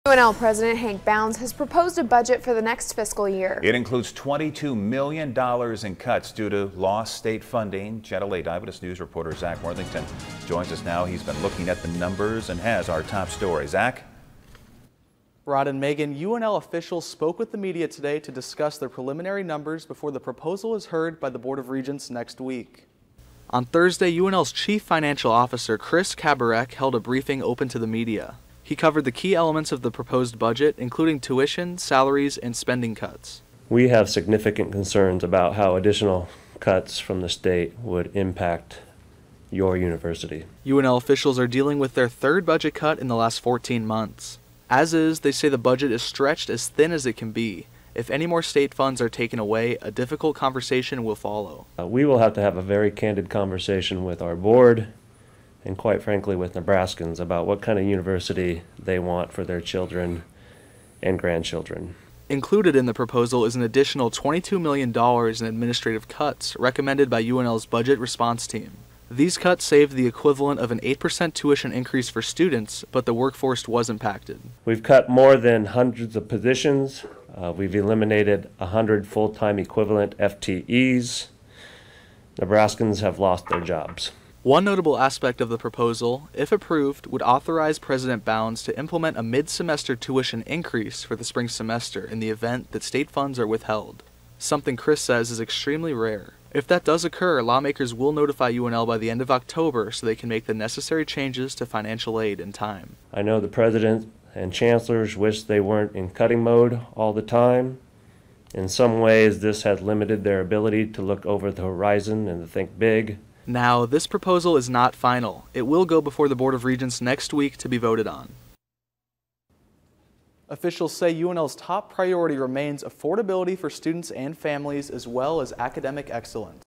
UNL President Hank Bounds has proposed a budget for the next fiscal year. It includes $22 million in cuts due to lost state funding. Channel 8 Eyewitness News reporter Zach Worthington joins us now. He's been looking at the numbers and has our top story. Zach? Rod and Megan, UNL officials spoke with the media today to discuss their preliminary numbers before the proposal is heard by the Board of Regents next week. On Thursday, UNL's Chief Financial Officer Chris Kabarek held a briefing open to the media. He covered the key elements of the proposed budget, including tuition, salaries, and spending cuts. We have significant concerns about how additional cuts from the state would impact your university. UNL officials are dealing with their third budget cut in the last 14 months. As is, they say the budget is stretched as thin as it can be. If any more state funds are taken away, a difficult conversation will follow. We will have to have a very candid conversation with our board and quite frankly with Nebraskans about what kind of university they want for their children and grandchildren. Included in the proposal is an additional $22 million in administrative cuts recommended by UNL's budget response team. These cuts saved the equivalent of an 8% tuition increase for students, but the workforce was impacted. We've cut more than hundreds of positions. We've eliminated 100 full-time equivalent FTEs. Nebraskans have lost their jobs. One notable aspect of the proposal, if approved, would authorize President Bounds to implement a mid-semester tuition increase for the spring semester in the event that state funds are withheld, something Chris says is extremely rare. If that does occur, lawmakers will notify UNL by the end of October so they can make the necessary changes to financial aid in time. I know the president and chancellors wish they weren't in cutting mode all the time. In some ways, this has limited their ability to look over the horizon and to think big. Now, this proposal is not final. It will go before the Board of Regents next week to be voted on. Officials say UNL's top priority remains affordability for students and families as well as academic excellence.